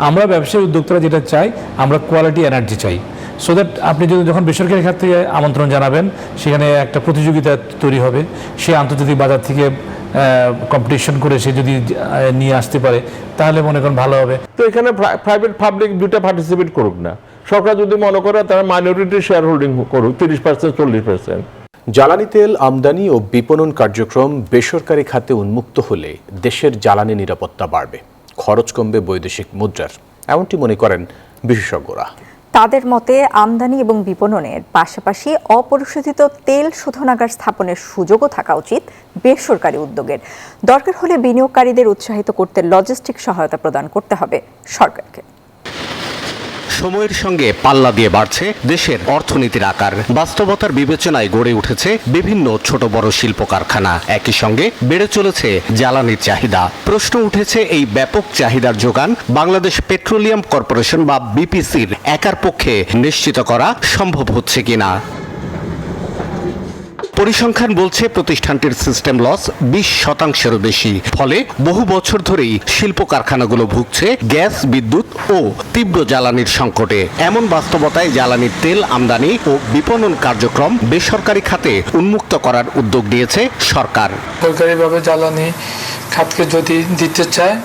আমরা ব্যবসায়ী উদ্যোক্তারা যেটা চাই, আমরা কোয়ালিটি এনার্জি চাই, সো দ্যাট আপনি যখন বেসরকারি খাত থেকে আমন্ত্রণ জানাবেন, সেখানে একটা প্রতিযোগিতা তৈরি হবে। সে আন্তর্জাতিক বাজার থেকে কম্পিটিশন করে সে যদি নিয়ে আসতে পারে, তাহলে মনে করেন ভালো হবে। তো এখানে প্রাইভেট পাবলিক দুইটা পার্টিসিপেট করুক না, সরকার যদি মনে করে তারা মাইনরিটি শেয়ার হোল্ডিং করুক 30% 40%। জ্বালানি তেল আমদানি ও বিপণন কার্যক্রম বেসরকারি খাতে উন্মুক্ত হলে দেশের জ্বালানি নিরাপত্তা বাড়বে, খরচ কমবে বৈদেশিক মুদ্রার, এমনটি মনে করেন বিশেষজ্ঞরা। তাদের মতে আমদানি এবং বিপণনের পাশাপাশি অপরিশোধিত তেল শোধনাগার স্থাপনের সুযোগও থাকা উচিত বেসরকারি উদ্যোগের। দরকার হলে বিনিয়োগকারীদের উৎসাহিত করতে লজিস্টিক সহায়তা প্রদান করতে হবে সরকারকে। সময়ের সঙ্গে পাল্লা দিয়ে বাড়ছে দেশের অর্থনীতির আকার। বাস্তবতার বিবেচনায় গড়ে উঠেছে বিভিন্ন ছোট বড় শিল্প কারখানা। একই সঙ্গে বেড়ে চলেছে জ্বালানির চাহিদা। প্রশ্ন উঠেছে, এই ব্যাপক চাহিদার যোগান বাংলাদেশ পেট্রোলিয়াম কর্পোরেশন বা বিপিসির একার পক্ষে নিশ্চিত করা সম্ভব হচ্ছে কিনা। পরিসংখ্যান বলছে প্রতিষ্ঠানটির সিস্টেম লস 20%-এরও বেশি। ফলে বহু বছর ধরেই শিল্প কারখানাগুলো ভুগছে গ্যাস, বিদ্যুৎ ও তীব্র জ্বালানির সংকটে। এমন বাস্তবতায় জ্বালানির তেল আমদানি ও বিপণন কার্যক্রম বেসরকারি খাতে উন্মুক্ত করার উদ্যোগ নিয়েছে সরকার। সরকারিভাবে জ্বালানি খাতকে যদি দিতে চায়,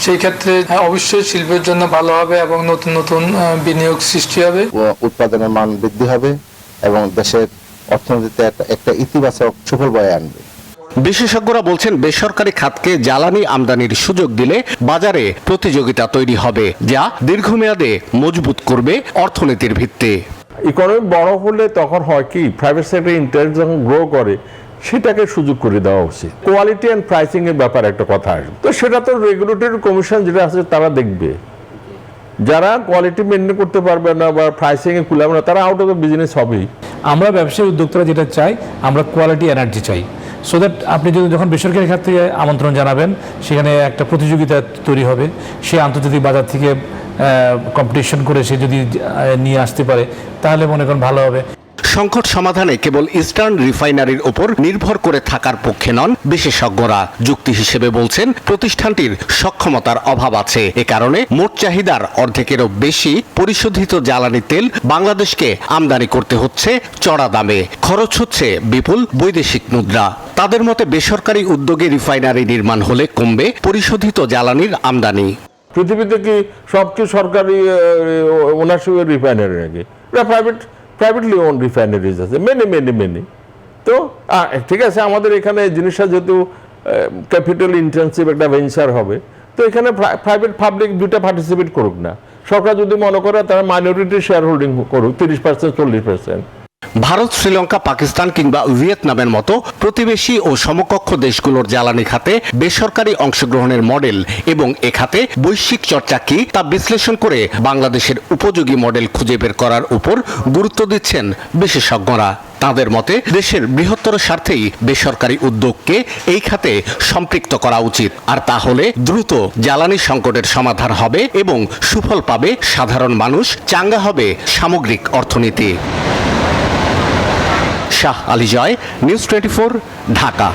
সেই ক্ষেত্রে অবশ্যই শিল্পের জন্য ভালো হবে এবং নতুন নতুন বিনিয়োগ সৃষ্টি হবে, উৎপাদনের মান বৃদ্ধি হবে এবং দেশের অর্থনীতিতে একটা ইতিবাচক সুফল বয়ে আনবে। বিশেষজ্ঞরা বলছেন, বেসরকারি খাতকে জ্বালানি আমদানির সুযোগ দিলে বাজারে প্রতিযোগিতা তৈরি হবে, যা দীর্ঘমেয়াদে মজবুত করবে অর্থনীতির ভিত্তি। ইকোনমি বড় হলে তখন হয় কি, প্রাইভেট সেক্টর ইন্টারেস্ট যখন গ্রো করে সেটাকে সুযোগ করে দেওয়া উচিত। কোয়ালিটি অ্যান্ড প্রাইসিং এর ব্যাপারে একটা কথা আসবে, তো সেটা তো রেগুলেটরি কমিশন যেটা আছে তারা দেখবে। যারা কোয়ালিটি মেনটেন করতে পারবে না বা প্রাইসিং এ কুলাবে না, তারা আউট অফ দ্য বিজনেস হবেই। আমরা ব্যবসায়ী উদ্যোক্তারা যেটা চাই, আমরা কোয়ালিটি এনার্জি চাই, সো দ্যাট আপনি যখন বেসরকারি খাত থেকে আমন্ত্রণ জানাবেন, সেখানে একটা প্রতিযোগিতা তৈরি হবে। সে আন্তর্জাতিক বাজার থেকে কম্পিটিশন করে সে যদি নিয়ে আসতে পারে, তাহলে মনে করেন ভালো হবে। সংকট সমাধানে কেবল ইস্টার্ন রিফাইনারির ওপর নির্ভর করে থাকার পক্ষে নন বিশেষজ্ঞরা। যুক্তি হিসেবে বলছেন, প্রতিষ্ঠানটির সক্ষমতার অভাব আছে। এ কারণে মোট চাহিদার অর্ধেকেরও বেশি পরিশোধিত জ্বালানি তেল বাংলাদেশকে আমদানি করতে হচ্ছে চড়া দামে। খরচ হচ্ছে বিপুল বৈদেশিক মুদ্রা। তাদের মতে, বেসরকারি উদ্যোগে রিফাইনারি নির্মাণ হলে কমবে পরিশোধিত জ্বালানির আমদানি। পৃথিবীতে কি সবচেয়ে সরকারি ওনারশিপের রিফাইনারি নাকি? প্রাইভেটলি ওন রিফাইনারিজ আছে মেনি। তো ঠিক আছে, আমাদের এখানে জিনিসটা যেহেতু ক্যাপিটাল ইন্টেন্সিভ একটা ভেঞ্চার হবে, তো এখানে প্রাইভেট পাবলিক দুইটা পার্টিসিপেট করুক না, সরকার যদি মনে করে তারা মাইনরিটি শেয়ার হোল্ডিং করুক 30% 40%। ভারত, শ্রীলঙ্কা, পাকিস্তান কিংবা ভিয়েতনামের মতো প্রতিবেশী ও সমকক্ষ দেশগুলোর জ্বালানি খাতে বেসরকারি অংশগ্রহণের মডেল এবং এ খাতে বৈশ্বিক চর্চা কি তা বিশ্লেষণ করে বাংলাদেশের উপযোগী মডেল খুঁজে বের করার উপর গুরুত্ব দিচ্ছেন বিশেষজ্ঞরা। তাদের মতে, দেশের বৃহত্তর স্বার্থেই বেসরকারি উদ্যোগকে এই খাতে সম্পৃক্ত করা উচিত। আর তাহলে দ্রুত জ্বালানি সংকটের সমাধান হবে এবং সুফল পাবে সাধারণ মানুষ, চাঙ্গা হবে সামগ্রিক অর্থনীতি। শাহ আলী জয়, নিউজ 24, ঢাকা।